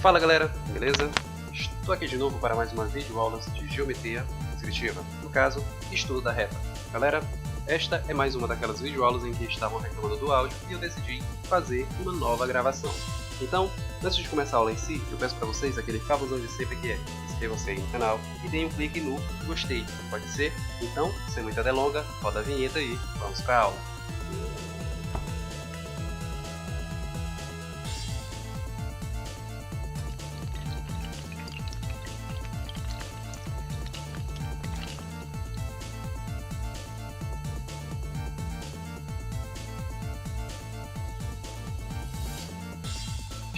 Fala galera, beleza? Estou aqui de novo para mais uma videoaulas de geometria descritiva, no caso, estudo da reta. Galera, esta é mais uma daquelas videoaulas em que estavam reclamando do áudio e eu decidi fazer uma nova gravação. Então, antes de começar a aula em si, eu peço para vocês aquele favorzinho de sempre que é inscrevam-se aí no canal e deem um clique no gostei, pode ser? Então, sem muita delonga, roda a vinheta e vamos para a aula.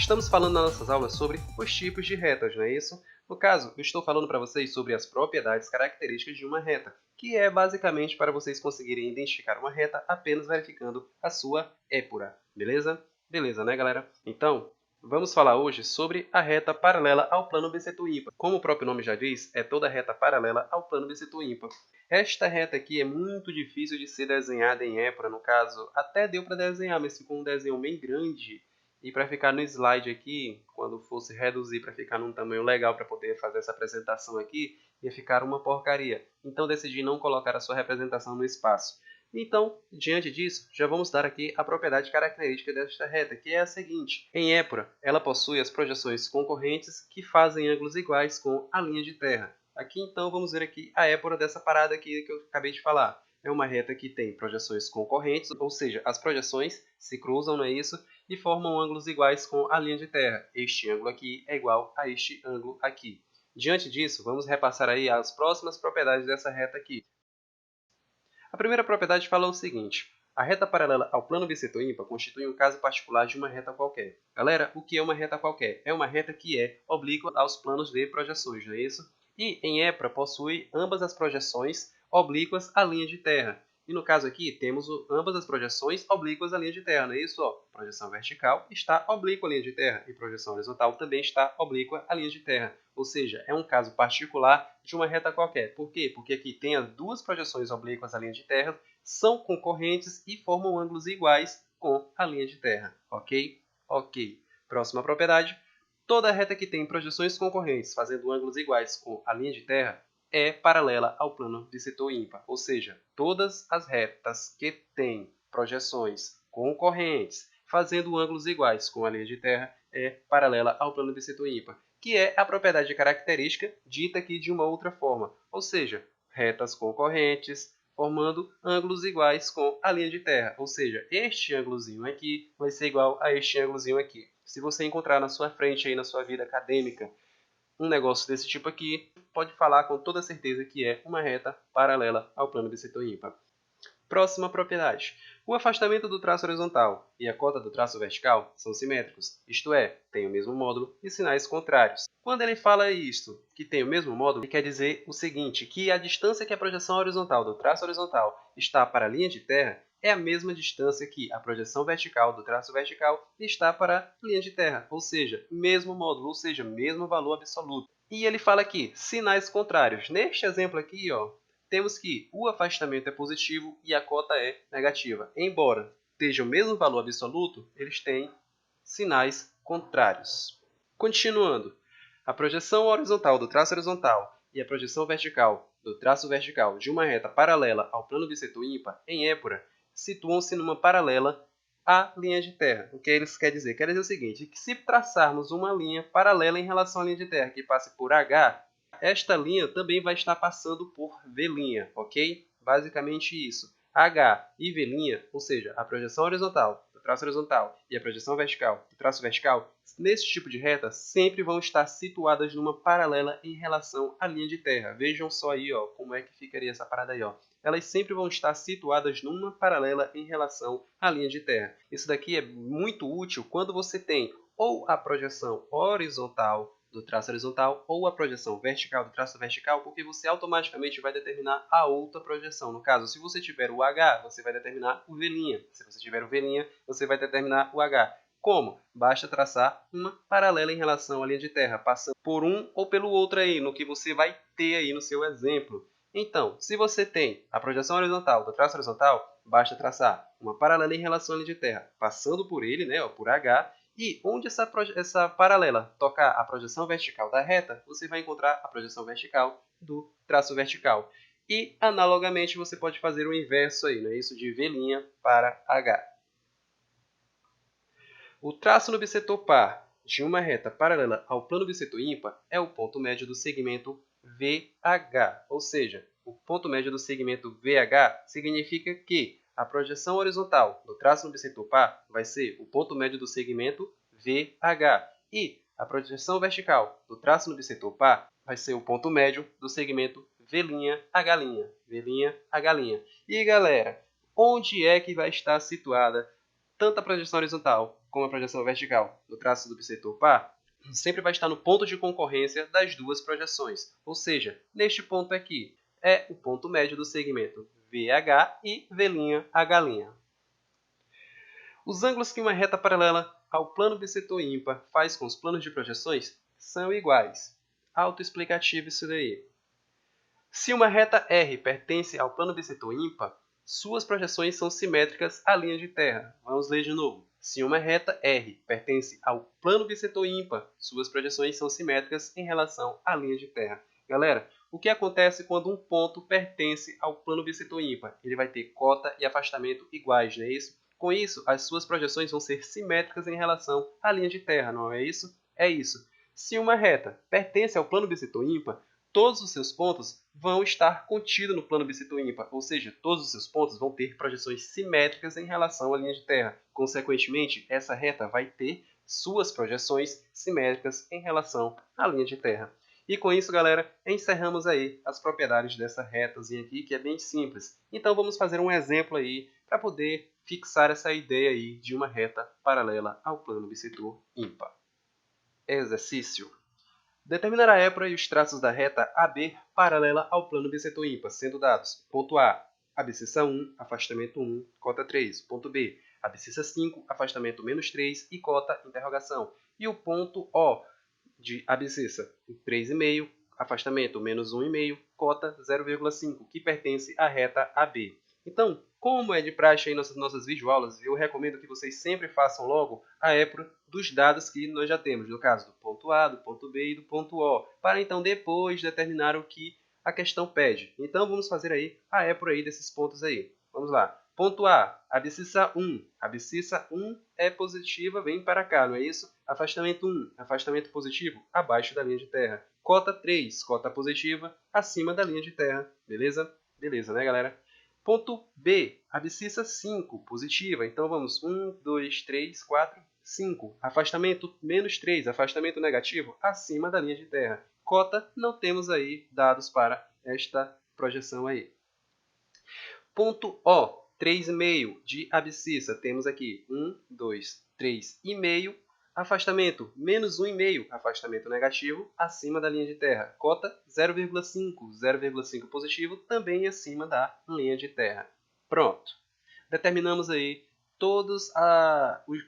Estamos falando nas nossas aulas sobre os tipos de retas, não é isso? No caso, eu estou falando para vocês sobre as propriedades características de uma reta, que é basicamente para vocês conseguirem identificar uma reta apenas verificando a sua épura, beleza? Beleza, né, galera? Então, vamos falar hoje sobre a reta paralela ao plano bissetor ímpar. Como o próprio nome já diz, é toda reta paralela ao plano bissetor ímpar. Esta reta aqui é muito difícil de ser desenhada em épura, no caso, até deu para desenhar, mas ficou um desenho bem grande. E para ficar no slide aqui, quando fosse reduzir para ficar num tamanho legal para poder fazer essa apresentação aqui, ia ficar uma porcaria. Então decidi não colocar a sua representação no espaço. Então, diante disso, já vamos dar aqui a propriedade característica desta reta, que é a seguinte. Em épura, ela possui as projeções concorrentes que fazem ângulos iguais com a linha de terra. Aqui então vamos ver aqui a épura dessa parada aqui que eu acabei de falar. É uma reta que tem projeções concorrentes, ou seja, as projeções se cruzam, não é isso? E formam ângulos iguais com a linha de terra. Este ângulo aqui é igual a este ângulo aqui. Diante disso, vamos repassar aí as próximas propriedades dessa reta aqui. A primeira propriedade fala o seguinte: a reta paralela ao plano bissetor ímpar constitui um caso particular de uma reta qualquer. Galera, o que é uma reta qualquer? É uma reta que é oblíqua aos planos de projeções, não é isso? E em épura possui ambas as projeções oblíquas à linha de terra. E no caso aqui, temos ambas as projeções oblíquas à linha de terra, não é isso? Ó, projeção vertical está oblíqua à linha de terra e projeção horizontal também está oblíqua à linha de terra. Ou seja, é um caso particular de uma reta qualquer. Por quê? Porque aqui tem as duas projeções oblíquas à linha de terra, são concorrentes e formam ângulos iguais com a linha de terra. Ok? Ok. Próxima propriedade. Toda reta que tem projeções concorrentes fazendo ângulos iguais com a linha de terra é paralela ao plano bissetor ímpar, ou seja, todas as retas que têm projeções concorrentes fazendo ângulos iguais com a linha de terra é paralela ao plano bissetor ímpar, que é a propriedade característica dita aqui de uma outra forma, ou seja, retas concorrentes formando ângulos iguais com a linha de terra, ou seja, este ângulozinho aqui vai ser igual a este ângulozinho aqui. Se você encontrar na sua frente aí na sua vida acadêmica um negócio desse tipo aqui, pode falar com toda certeza que é uma reta paralela ao plano bissetor ímpar. Próxima propriedade. O afastamento do traço horizontal e a cota do traço vertical são simétricos, isto é, têm o mesmo módulo e sinais contrários. Quando ele fala isto, que tem o mesmo módulo, ele quer dizer o seguinte, que a distância que a projeção horizontal do traço horizontal está para a linha de terra é a mesma distância que a projeção vertical do traço vertical está para a linha de terra, ou seja, mesmo módulo, ou seja, mesmo valor absoluto. E ele fala aqui, sinais contrários. Neste exemplo aqui, ó, temos que o afastamento é positivo e a cota é negativa. Embora esteja o mesmo valor absoluto, eles têm sinais contrários. Continuando, a projeção horizontal do traço horizontal e a projeção vertical do traço vertical de uma reta paralela ao plano bissetor ímpar em épura situam-se numa paralela à linha de terra. O que eles querem dizer? Quer dizer o seguinte, que se traçarmos uma linha paralela em relação à linha de terra que passe por H, esta linha também vai estar passando por V', ok? Basicamente isso. H e V', ou seja, a projeção horizontal do traço horizontal e a projeção vertical do traço vertical, nesse tipo de reta, sempre vão estar situadas numa paralela em relação à linha de terra. Vejam só aí, ó, como é que ficaria essa parada aí, ó. Elas sempre vão estar situadas numa paralela em relação à linha de terra. Isso daqui é muito útil quando você tem ou a projeção horizontal do traço horizontal ou a projeção vertical do traço vertical, porque você automaticamente vai determinar a outra projeção. No caso, se você tiver o H, você vai determinar o V'. Se você tiver o V', você vai determinar o H. Como? Basta traçar uma paralela em relação à linha de terra, passando por um ou pelo outro aí, no que você vai ter aí no seu exemplo. Então, se você tem a projeção horizontal do traço horizontal, basta traçar uma paralela em relação à linha de terra, passando por ele, né, por H, E onde essa paralela tocar a projeção vertical da reta, você vai encontrar a projeção vertical do traço vertical. E, analogamente, você pode fazer o inverso aí, né? Isso de V' para H. O traço no bissetor par de uma reta paralela ao plano bissetor ímpar é o ponto médio do segmento VH, ou seja, o ponto médio do segmento VH significa que a projeção horizontal do traço no bissetor par vai ser o ponto médio do segmento VH e a projeção vertical do traço no bissetor par vai ser o ponto médio do segmento V'H', V'H'. E galera, onde é que vai estar situada tanto a projeção horizontal como a projeção vertical do traço do bissetor par? Sempre vai estar no ponto de concorrência das duas projeções, ou seja, neste ponto aqui é o ponto médio do segmento VH e V'H'. Os ângulos que uma reta paralela ao plano bissetor ímpar faz com os planos de projeções são iguais. Autoexplicativo isso daí. Se uma reta R pertence ao plano bissetor ímpar, suas projeções são simétricas à linha de terra. Vamos ler de novo. Se uma reta R pertence ao plano bissetor ímpar, suas projeções são simétricas em relação à linha de terra. Galera, o que acontece quando um ponto pertence ao plano bissetor ímpar? Ele vai ter cota e afastamento iguais, não é isso? Com isso, as suas projeções vão ser simétricas em relação à linha de terra, não é isso? É isso. Se uma reta pertence ao plano bissetor ímpar, todos os seus pontos vão estar contidos no plano bissetor ímpar, ou seja, todos os seus pontos vão ter projeções simétricas em relação à linha de terra. Consequentemente, essa reta vai ter suas projeções simétricas em relação à linha de terra. E com isso, galera, encerramos aí as propriedades dessa retazinha aqui, que é bem simples. Então vamos fazer um exemplo aí para poder fixar essa ideia aí de uma reta paralela ao plano bissetor ímpar. Exercício. Determinar a épora e os traços da reta AB paralela ao plano bissetor ímpar, sendo dados: ponto A, abscissa 1, afastamento 1, cota 3. Ponto B, abscissa 5, afastamento menos 3 e cota interrogação. E o ponto O de abscissa 3,5, afastamento menos 1,5, cota 0,5, que pertence à reta AB. Então, como é de praxe aí nas nossas videoaulas, eu recomendo que vocês sempre façam logo a épora dos dados que nós já temos, no caso do ponto A, do ponto B e do ponto O, para então depois determinar o que a questão pede. Então vamos fazer aí a épora aí desses pontos aí. Vamos lá. Ponto A, abscissa 1. Abscissa 1 é positiva, vem para cá, não é isso? Afastamento 1, afastamento positivo, abaixo da linha de terra. Cota 3, cota positiva, acima da linha de terra. Beleza? Beleza, né, galera? Ponto B, abscissa 5, positiva. Então vamos 1, 2, 3, 4, 5. Afastamento menos 3, afastamento negativo, acima da linha de terra. Cota, não temos aí dados para esta projeção aí. Ponto O, 3,5 de abscissa. Temos aqui 1, 2, 3,5. Afastamento, menos 1,5, afastamento negativo, acima da linha de terra. Cota, 0,5, 0,5 positivo, também acima da linha de terra. Pronto. Determinamos aí todos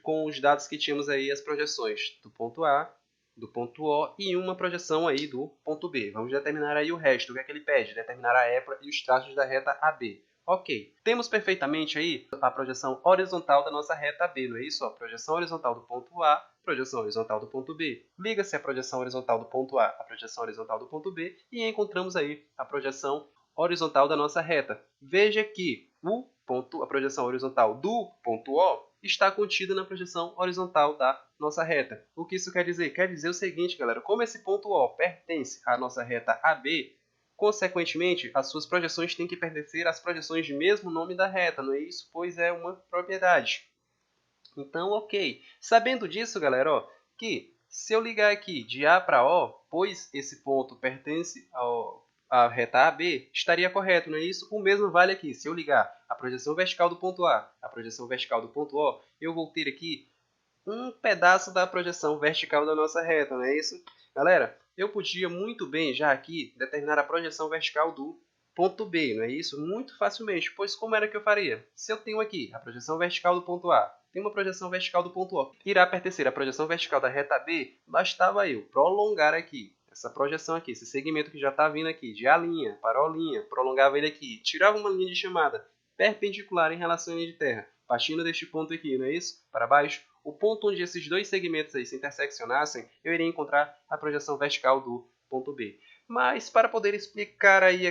com os dados que tínhamos aí as projeções do ponto A, do ponto O e uma projeção aí do ponto B. Vamos determinar aí o resto. O que é que ele pede? Determinar a épora e os traços da reta AB. Ok, temos perfeitamente aí a projeção horizontal da nossa reta B, não é isso? A projeção horizontal do ponto A, projeção horizontal do ponto B. Liga-se a projeção horizontal do ponto A, a projeção horizontal do ponto B e encontramos aí a projeção horizontal da nossa reta. Veja que a projeção horizontal do ponto O está contida na projeção horizontal da nossa reta. O que isso quer dizer? Quer dizer o seguinte, galera, como esse ponto O pertence à nossa reta AB, consequentemente, as suas projeções têm que pertencer às projeções de mesmo nome da reta, não é isso? Pois é uma propriedade. Então, ok. Sabendo disso, galera, ó, que se eu ligar aqui de A para O, pois esse ponto pertence à reta AB, estaria correto, não é isso? O mesmo vale aqui. Se eu ligar a projeção vertical do ponto A, a projeção vertical do ponto O, eu vou ter aqui um pedaço da projeção vertical da nossa reta, não é isso? Galera, eu podia muito bem já aqui determinar a projeção vertical do ponto B, não é isso? Muito facilmente, pois como era que eu faria? Se eu tenho aqui a projeção vertical do ponto A, tem uma projeção vertical do ponto O, irá pertencer à projeção vertical da reta B, bastava eu prolongar aqui essa projeção aqui, esse segmento que já está vindo aqui, de A' para O', prolongava ele aqui, tirava uma linha de chamada perpendicular em relação à linha de terra, partindo deste ponto aqui, não é isso? Para baixo, o ponto onde esses dois segmentos aí se interseccionassem, eu iria encontrar a projeção vertical do ponto B. Mas para poder explicar aí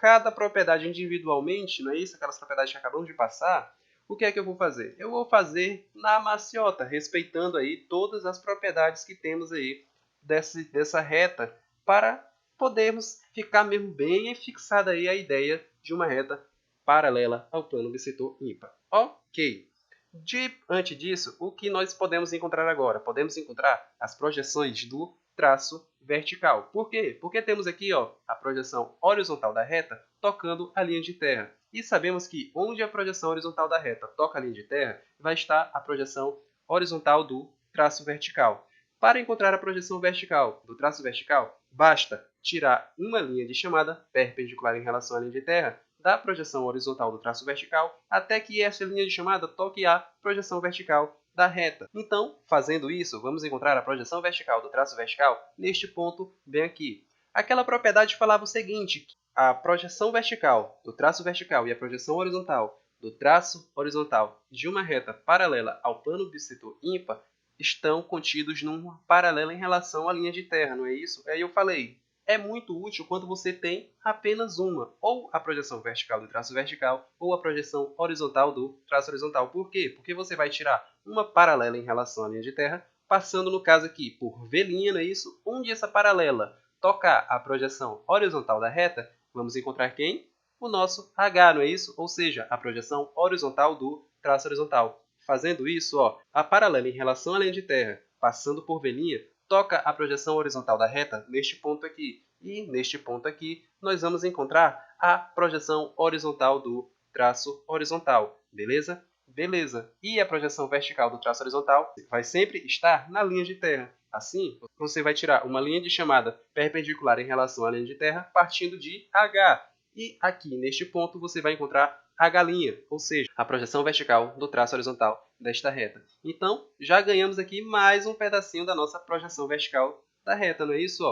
cada propriedade individualmente, não é isso? Aquelas propriedades que acabamos de passar, o que é que eu vou fazer? Eu vou fazer na maciota, respeitando aí todas as propriedades que temos aí dessa reta, para podermos ficar mesmo bem fixada aí a ideia de uma reta paralela ao plano bissetor ímpar. Ok. Diante disso, o que nós podemos encontrar agora? Podemos encontrar as projeções do traço vertical. Por quê? Porque temos aqui a projeção horizontal da reta tocando a linha de terra. E sabemos que onde a projeção horizontal da reta toca a linha de terra, vai estar a projeção horizontal do traço vertical. Para encontrar a projeção vertical do traço vertical, basta tirar uma linha de chamada perpendicular em relação à linha de terra da projeção horizontal do traço vertical até que essa linha de chamada toque a projeção vertical da reta. Então, fazendo isso, vamos encontrar a projeção vertical do traço vertical neste ponto bem aqui. Aquela propriedade falava o seguinte: a projeção vertical do traço vertical e a projeção horizontal do traço horizontal de uma reta paralela ao plano bissetor ímpar estão contidos numa paralela em relação à linha de terra, não é isso? Aí eu falei, é muito útil quando você tem apenas uma, ou a projeção vertical do traço vertical, ou a projeção horizontal do traço horizontal. Por quê? Porque você vai tirar uma paralela em relação à linha de terra, passando no caso aqui por V', não é isso? Onde essa paralela tocar a projeção horizontal da reta, vamos encontrar quem? O nosso H, não é isso? Ou seja, a projeção horizontal do traço horizontal. Fazendo isso, a paralela em relação à linha de terra, passando por V', toca a projeção horizontal da reta neste ponto aqui. E neste ponto aqui, nós vamos encontrar a projeção horizontal do traço horizontal. Beleza? Beleza. E a projeção vertical do traço horizontal vai sempre estar na linha de terra. Assim, você vai tirar uma linha de chamada perpendicular em relação à linha de terra, partindo de H. E aqui, neste ponto, você vai encontrar H', ou seja, a projeção vertical do traço horizontal desta reta. Então, já ganhamos aqui mais um pedacinho da nossa projeção vertical da reta, não é isso?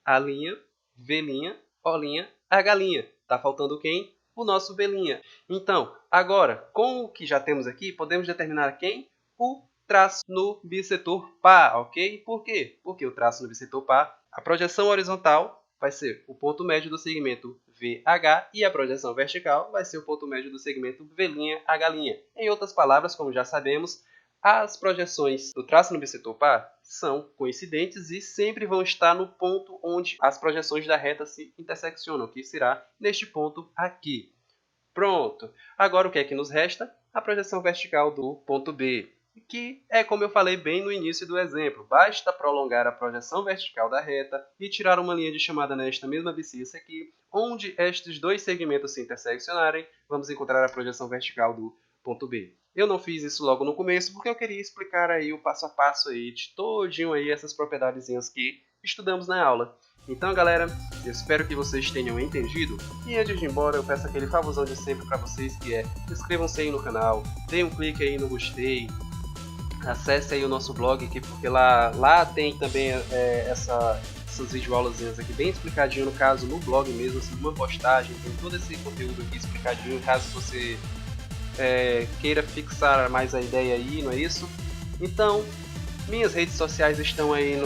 A linha, V', O', H'. Está faltando quem? O nosso V'. Então, agora, com o que já temos aqui, podemos determinar quem? O traço no bissetor par, ok? Por quê? Porque o traço no bissetor par, a projeção horizontal vai ser o ponto médio do segmento VH e a projeção vertical vai ser o ponto médio do segmento V'H'. Em outras palavras, como já sabemos, as projeções do traço no bissetor par são coincidentes e sempre vão estar no ponto onde as projeções da reta se interseccionam, que será neste ponto aqui. Pronto! Agora o que é que nos resta? A projeção vertical do ponto B, que é como eu falei bem no início do exemplo. Basta prolongar a projeção vertical da reta e tirar uma linha de chamada nesta mesma abscissa aqui, onde estes dois segmentos se interseccionarem, vamos encontrar a projeção vertical do ponto B. Eu não fiz isso logo no começo porque eu queria explicar aí o passo a passo aí de todinho aí essas propriedadezinhas que estudamos na aula. Então, galera, eu espero que vocês tenham entendido. E antes de ir embora, eu peço aquele favorzão de sempre para vocês, que é inscrevam-se aí no canal, deem um clique aí no gostei, acesse aí o nosso blog, porque lá tem também essas videoaulazinhas aqui bem explicadinho, no caso, no blog mesmo, assim, uma postagem, tem todo esse conteúdo aqui explicadinho, caso você queira fixar mais a ideia aí, não é isso? Então, minhas redes sociais estão aí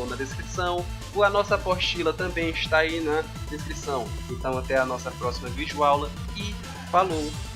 na descrição, a nossa apostila também está aí na descrição. Então, até a nossa próxima videoaula e falou!